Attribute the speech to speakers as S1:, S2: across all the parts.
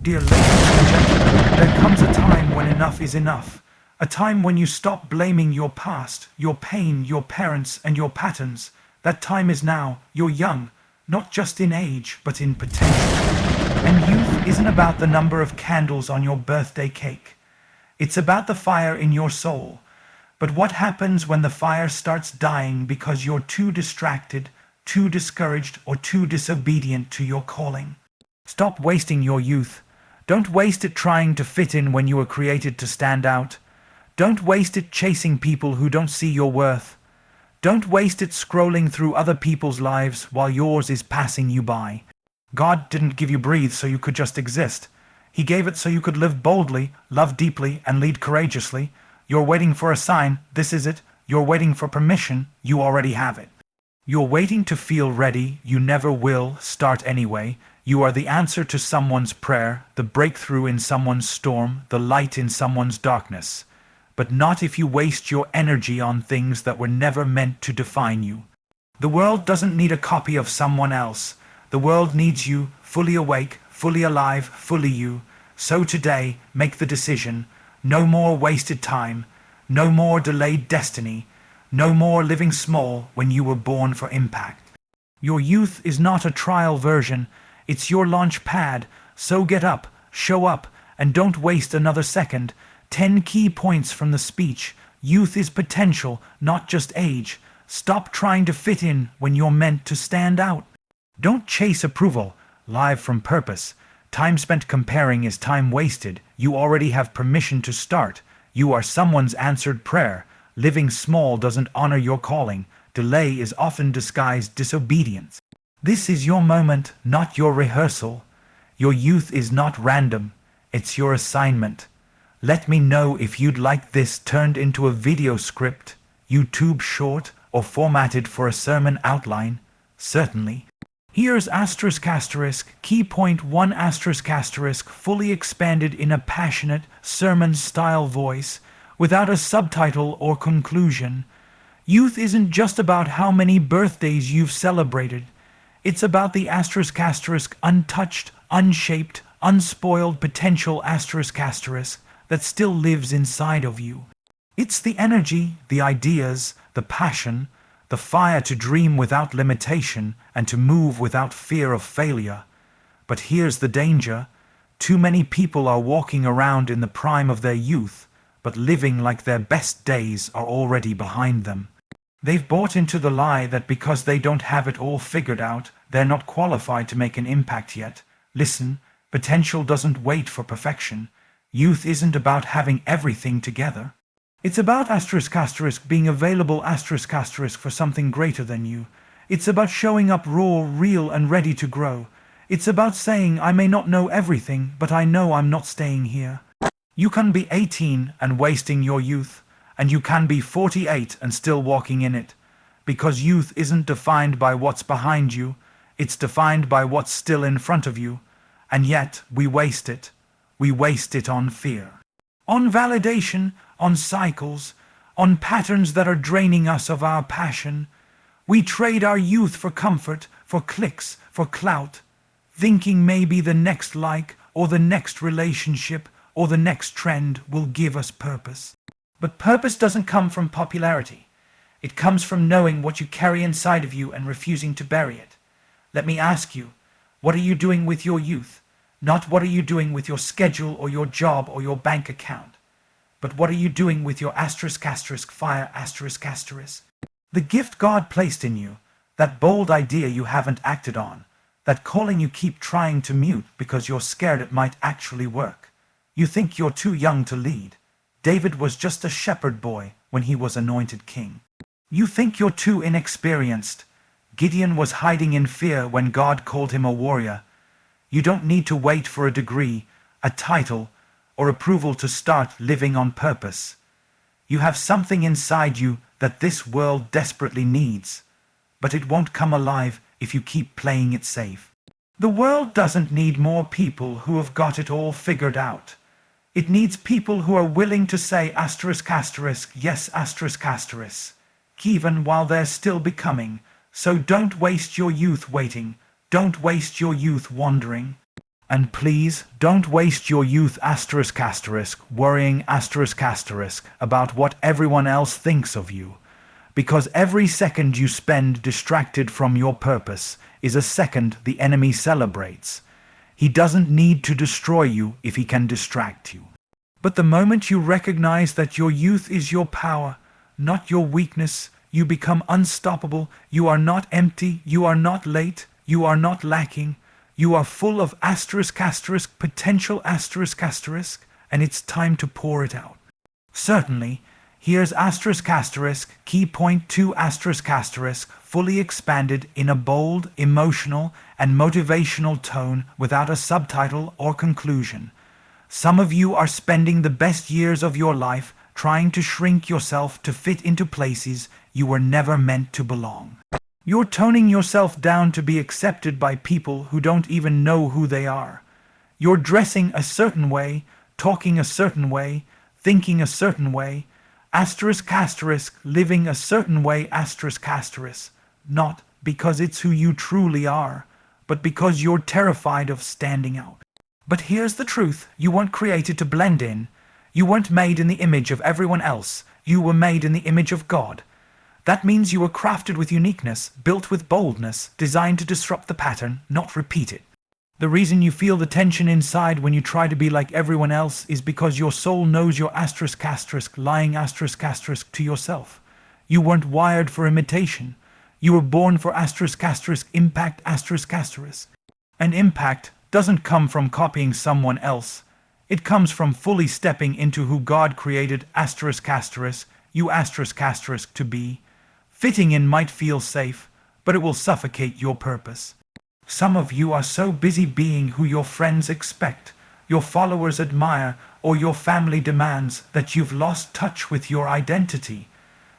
S1: Dear ladies and gentlemen, there comes a time when enough is enough. A time when you stop blaming your past, your pain, your parents, and your patterns. That time is now. You're young, not just in age, but in potential. And youth isn't about the number of candles on your birthday cake. It's about the fire in your soul. But what happens when the fire starts dying because you're too distracted, too discouraged, or too disobedient to your calling? Stop wasting your youth. Don't waste it trying to fit in when you were created to stand out. Don't waste it chasing people who don't see your worth. Don't waste it scrolling through other people's lives while yours is passing you by. God didn't give you breathe so you could just exist. He gave it so you could live boldly, love deeply, and lead courageously. You're waiting for a sign, this is it. You're waiting for permission, you already have it. You're waiting to feel ready, you never will, start anyway. You are the answer to someone's prayer, the breakthrough in someone's storm, the light in someone's darkness. But not if you waste your energy on things that were never meant to define you. The world doesn't need a copy of someone else. The world needs you, fully awake, fully alive, fully you. So today, make the decision. No more wasted time. No more delayed destiny. No more living small when you were born for impact. Your youth is not a trial version. It's your launch pad. So get up, show up, and don't waste another second. 10 key points from the speech. Youth is potential, not just age. Stop trying to fit in when you're meant to stand out. Don't chase approval. Live from purpose. Time spent comparing is time wasted. You already have permission to start. You are someone's answered prayer. Living small doesn't honor your calling. Delay is often disguised disobedience. This is your moment, not your rehearsal. Your youth is not random. It's your assignment. Let me know if you'd like this turned into a video script, YouTube short, or formatted for a sermon outline. Certainly. Here's **, key point 1 **, fully expanded in a passionate, sermon-style voice, without a subtitle or conclusion. Youth isn't just about how many birthdays you've celebrated. It's about the **, untouched, unshaped, unspoiled potential ** that still lives inside of you. It's the energy, the ideas, the passion, the fire to dream without limitation and to move without fear of failure. But here's the danger. Too many people are walking around in the prime of their youth, but living like their best days are already behind them. They've bought into the lie that because they don't have it all figured out, they're not qualified to make an impact yet. Listen, potential doesn't wait for perfection. Youth isn't about having everything together. It's about ** being available ** for something greater than you. It's about showing up raw, real, and ready to grow. It's about saying, I may not know everything, but I know I'm not staying here. You can be 18 and wasting your youth, and you can be 48 and still walking in it. Because youth isn't defined by what's behind you, it's defined by what's still in front of you. And yet, we waste it. We waste it on fear. On validation, on cycles, on patterns that are draining us of our passion. We trade our youth for comfort, for clicks, for clout, thinking maybe the next like, or the next relationship, or the next trend will give us purpose. But purpose doesn't come from popularity. It comes from knowing what you carry inside of you and refusing to bury it. Let me ask you, what are you doing with your youth? Not what are you doing with your schedule or your job or your bank account, but what are you doing with your **, fire **. The gift God placed in you, that bold idea you haven't acted on, that calling you keep trying to mute because you're scared it might actually work. You think you're too young to lead. David was just a shepherd boy when he was anointed king. You think you're too inexperienced. Gideon was hiding in fear when God called him a warrior. You don't need to wait for a degree, a title, or approval to start living on purpose. You have something inside you that this world desperately needs, but it won't come alive if you keep playing it safe. The world doesn't need more people who have got it all figured out. It needs people who are willing to say **, yes **, even while they're still becoming. So don't waste your youth waiting. Don't waste your youth wandering. And please, don't waste your youth worrying about what everyone else thinks of you. Because every second you spend distracted from your purpose is a second the enemy celebrates. He doesn't need to destroy you if he can distract you. But the moment you recognize that your youth is your power, not your weakness, you become unstoppable. You are not empty, you are not late, you are not lacking. You are full of potential and it's time to pour it out. Certainly, here's key point 2 fully expanded in a bold, emotional, and motivational tone without a subtitle or conclusion. Some of you are spending the best years of your life trying to shrink yourself to fit into places you were never meant to belong. You're toning yourself down to be accepted by people who don't even know who they are. You're dressing a certain way, talking a certain way, thinking a certain way, living a certain way, not because it's who you truly are, but because you're terrified of standing out. But here's the truth, you weren't created to blend in. You weren't made in the image of everyone else, you were made in the image of God. That means you were crafted with uniqueness, built with boldness, designed to disrupt the pattern, not repeat it. The reason you feel the tension inside when you try to be like everyone else is because your soul knows you're lying to yourself. You weren't wired for imitation. You were born for impact And impact doesn't come from copying someone else. It comes from fully stepping into who God created you to be. Fitting in might feel safe, but it will suffocate your purpose. Some of you are so busy being who your friends expect, your followers admire, or your family demands that you've lost touch with your identity.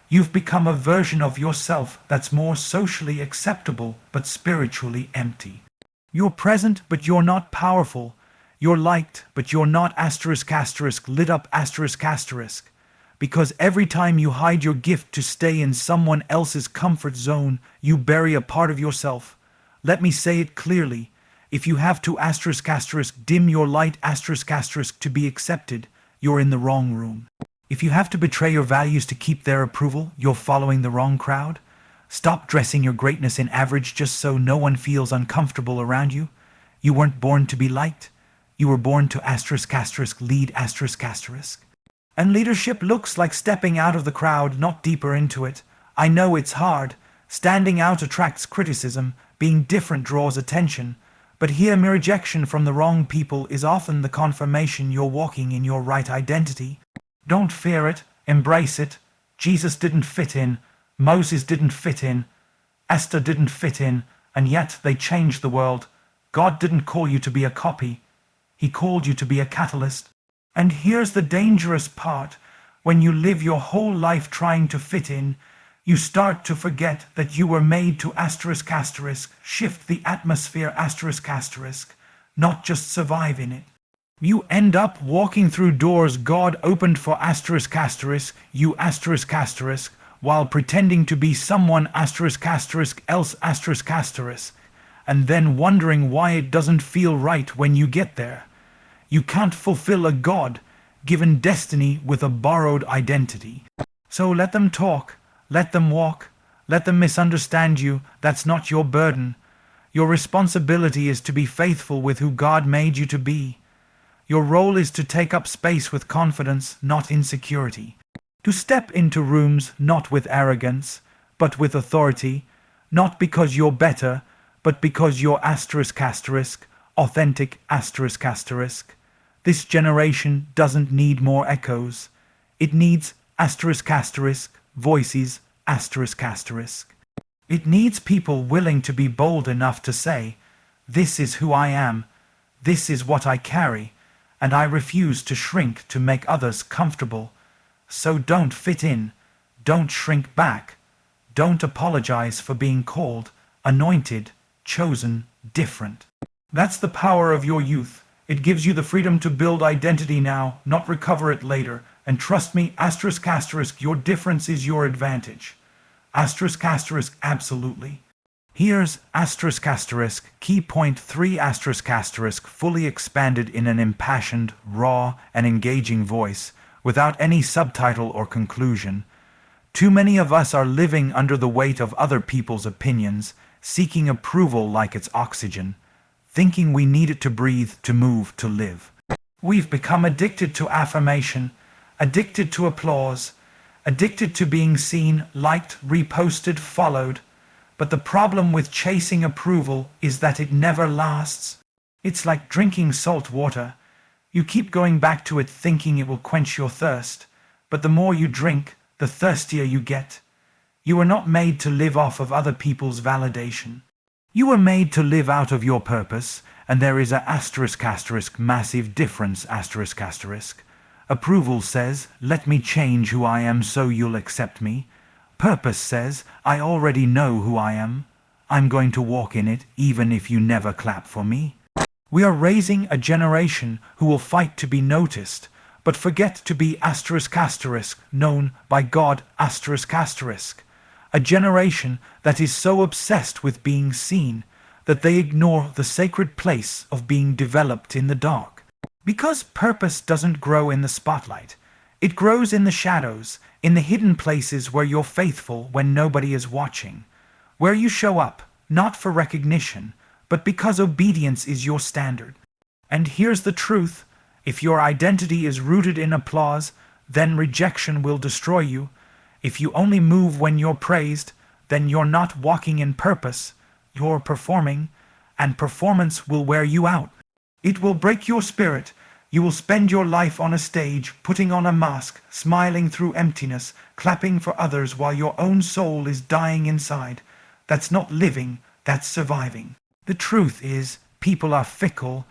S1: You've become a version of yourself that's more socially acceptable but spiritually empty. You're present but you're not powerful. You're liked but you're not lit up Because every time you hide your gift to stay in someone else's comfort zone, you bury a part of yourself. Let me say it clearly. If you have to dim your light to be accepted, you're in the wrong room. If you have to betray your values to keep their approval, you're following the wrong crowd. Stop dressing your greatness in average just so no one feels uncomfortable around you. You weren't born to be liked. You were born to lead And leadership looks like stepping out of the crowd, not deeper into it. I know it's hard. Standing out attracts criticism. Being different draws attention. But here, rejection from the wrong people is often the confirmation you're walking in your right identity. Don't fear it. Embrace it. Jesus didn't fit in. Moses didn't fit in. Esther didn't fit in. And yet they changed the world. God didn't call you to be a copy. He called you to be a catalyst. And here's the dangerous part. When you live your whole life trying to fit in, you start to forget that you were made to shift the atmosphere not just survive in it. You end up walking through doors God opened for you while pretending to be someone else and then wondering why it doesn't feel right when you get there. You can't fulfill a God-given destiny with a borrowed identity. So let them talk, let them walk, let them misunderstand you. That's not your burden. Your responsibility is to be faithful with who God made you to be. Your role is to take up space with confidence, not insecurity. To step into rooms not with arrogance, but with authority, not because you're better, but because you're authentic This generation doesn't need more echoes. It needs voices It needs people willing to be bold enough to say, this is who I am, this is what I carry, and I refuse to shrink to make others comfortable. So don't fit in, don't shrink back, don't apologize for being called, anointed, chosen, different. That's the power of your youth. It gives you the freedom to build identity now, not recover it later. And trust me, your difference is your advantage. Absolutely. Here's key point 3 fully expanded in an impassioned, raw, and engaging voice, without any subtitle or conclusion. Too many of us are living under the weight of other people's opinions, seeking approval like it's oxygen, thinking we need it to breathe, to move, to live. We've become addicted to affirmation, addicted to applause, addicted to being seen, liked, reposted, followed. But the problem with chasing approval is that it never lasts. It's like drinking salt water. You keep going back to it thinking it will quench your thirst, but the more you drink, the thirstier you get. You were not made to live off of other people's validation. You were made to live out of your purpose, and there is a massive difference Approval says, let me change who I am so you'll accept me. Purpose says, I already know who I am. I'm going to walk in it even if you never clap for me. We are raising a generation who will fight to be noticed, but forget to be known by God A generation that is so obsessed with being seen that they ignore the sacred place of being developed in the dark. Because purpose doesn't grow in the spotlight. It grows in the shadows, in the hidden places where you're faithful when nobody is watching. Where you show up, not for recognition, but because obedience is your standard. And here's the truth. If your identity is rooted in applause, then rejection will destroy you. If you only move when you're praised, then you're not walking in purpose. You're performing, and performance will wear you out. It will break your spirit. You will spend your life on a stage, putting on a mask, smiling through emptiness, clapping for others while your own soul is dying inside. That's not living, that's surviving. The truth is, people are fickle.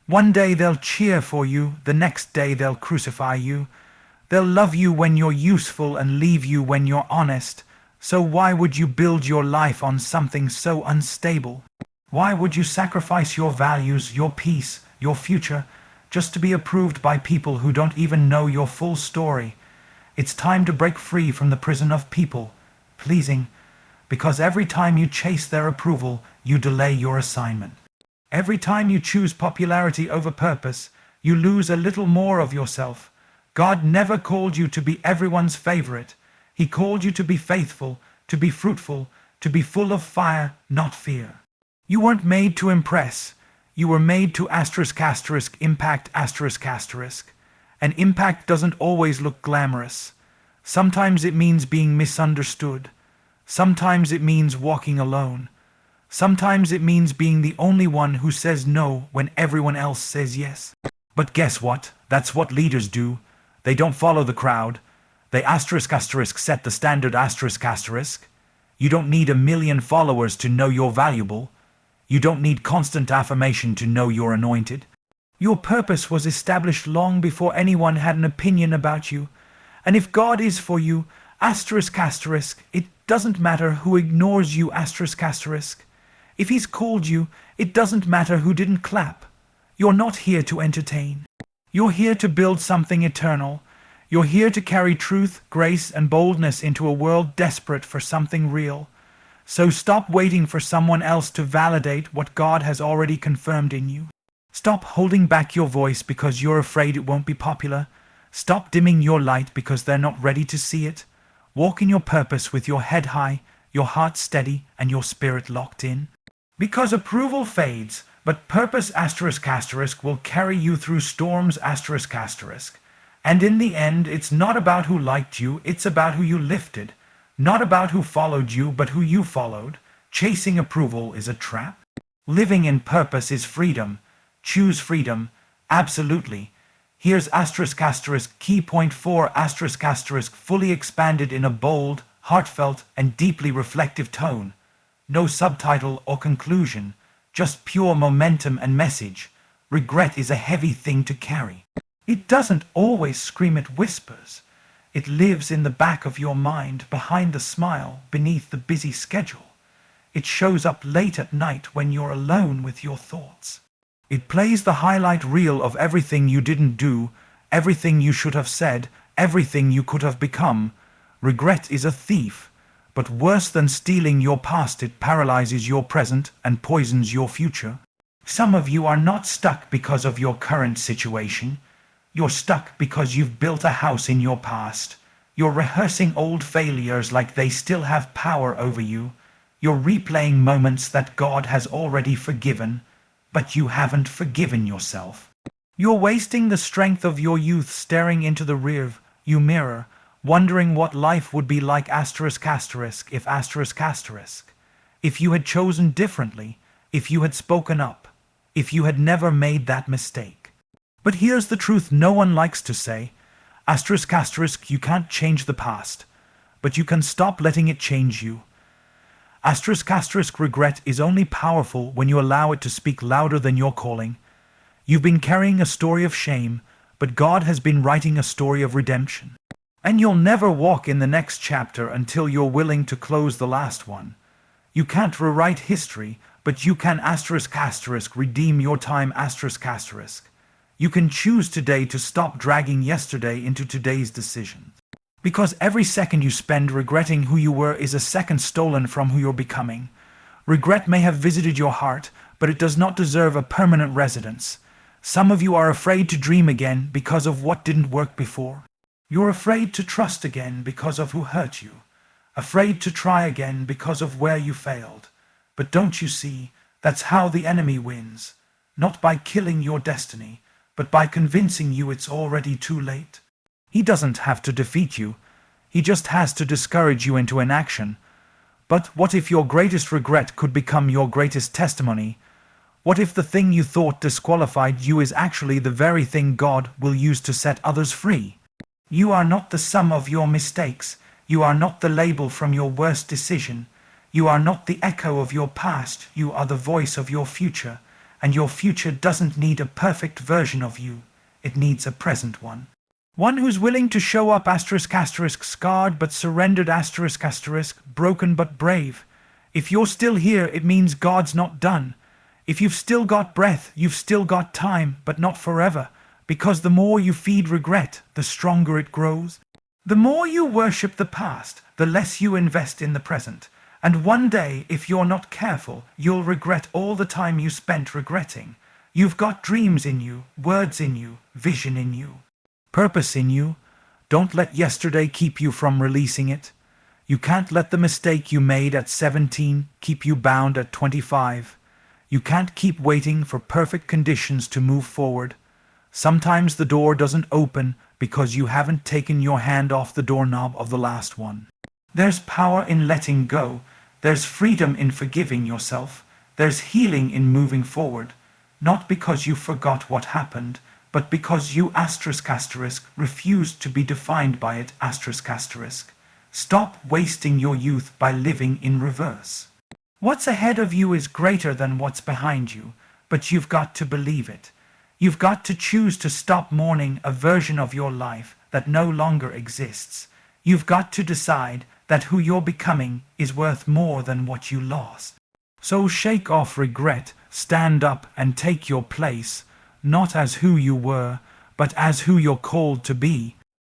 S1: One day they'll cheer for you, the next day they'll crucify you. They'll love you when you're useful and leave you when you're honest. So why would you build your life on something so unstable? Why would you sacrifice your values, your peace, your future, just to be approved by people who don't even know your full story? It's time to break free from the prison of people pleasing, because every time you chase their approval, you delay your assignment. Every time you choose popularity over purpose, you lose a little more of yourself. God never called you to be everyone's favorite. He called you to be faithful, to be fruitful, to be full of fire, not fear. You weren't made to impress. You were made to impact And impact doesn't always look glamorous. Sometimes it means being misunderstood. Sometimes it means walking alone. Sometimes it means being the only one who says no when everyone else says yes. But guess what? That's what leaders do. They don't follow the crowd. They set the standard You don't need 1 million followers to know you're valuable. You don't need constant affirmation to know you're anointed. Your purpose was established long before anyone had an opinion about you. And if God is for you, it doesn't matter who ignores you, If He's called you, it doesn't matter who didn't clap. You're not here to entertain. You're here to build something eternal. You're here to carry truth, grace, and boldness into a world desperate for something real. So stop waiting for someone else to validate what God has already confirmed in you. Stop holding back your voice because you're afraid it won't be popular. Stop dimming your light because they're not ready to see it. Walk in your purpose with your head high, your heart steady, and your spirit locked in. Because approval fades, but purpose will carry you through storms And in the end, it's not about who liked you, it's about who you lifted. Not about who followed you, but who you followed. Chasing approval is a trap. Living in purpose is freedom. Choose freedom. Absolutely. Here's key point 4 fully expanded in a bold, heartfelt, and deeply reflective tone. No subtitle or conclusion, just pure momentum and message. Regret is a heavy thing to carry. It doesn't always scream, it whispers. It lives in the back of your mind, behind the smile, beneath the busy schedule. It shows up late at night when you're alone with your thoughts. It plays the highlight reel of everything you didn't do, everything you should have said, everything you could have become. Regret is a thief, but worse than stealing your past, it paralyzes your present and poisons your future. Some of you are not stuck because of your current situation. You're stuck because you've built a house in your past. You're rehearsing old failures like they still have power over you. You're replaying moments that God has already forgiven, but you haven't forgiven yourself. You're wasting the strength of your youth staring into the rear-view mirror, wondering what life would be like if you had chosen differently, if you had spoken up, if you had never made that mistake. But here's the truth no one likes to say. You can't change the past, but you can stop letting it change you. Regret is only powerful when you allow it to speak louder than your calling. You've been carrying a story of shame, but God has been writing a story of redemption. And you'll never walk in the next chapter until you're willing to close the last one. You can't rewrite history, but you can redeem your time. You can choose today to stop dragging yesterday into today's decisions. Because every second you spend regretting who you were is a second stolen from who you're becoming. Regret may have visited your heart, but it does not deserve a permanent residence. Some of you are afraid to dream again because of what didn't work before. You're afraid to trust again because of who hurt you. Afraid to try again because of where you failed. But don't you see, that's how the enemy wins. Not by killing your destiny, but by convincing you it's already too late. He doesn't have to defeat you. He just has to discourage you into inaction. But what if your greatest regret could become your greatest testimony? What if the thing you thought disqualified you is actually the very thing God will use to set others free? You are not the sum of your mistakes. You are not the label from your worst decision. You are not the echo of your past. You are the voice of your future. And your future doesn't need a perfect version of you. It needs a present one. One who's willing to show up scarred but surrendered broken but brave. If you're still here, it means God's not done. If you've still got breath, you've still got time, but not forever. Because the more you feed regret, the stronger it grows. The more you worship the past, the less you invest in the present. And one day, if you're not careful, you'll regret all the time you spent regretting. You've got dreams in you, words in you, vision in you, purpose in you. Don't let yesterday keep you from releasing it. You can't let the mistake you made at 17 keep you bound at 25. You can't keep waiting for perfect conditions to move forward. Sometimes the door doesn't open because you haven't taken your hand off the doorknob of the last one. There's power in letting go. There's freedom in forgiving yourself. There's healing in moving forward. Not because you forgot what happened, but because you refused to be defined by it. Stop wasting your youth by living in reverse. What's ahead of you is greater than what's behind you, but you've got to believe it. You've got to choose to stop mourning a version of your life that no longer exists. You've got to decide that who you're becoming is worth more than what you lost. So shake off regret, stand up and take your place, not as who you were, but as who you're called to be.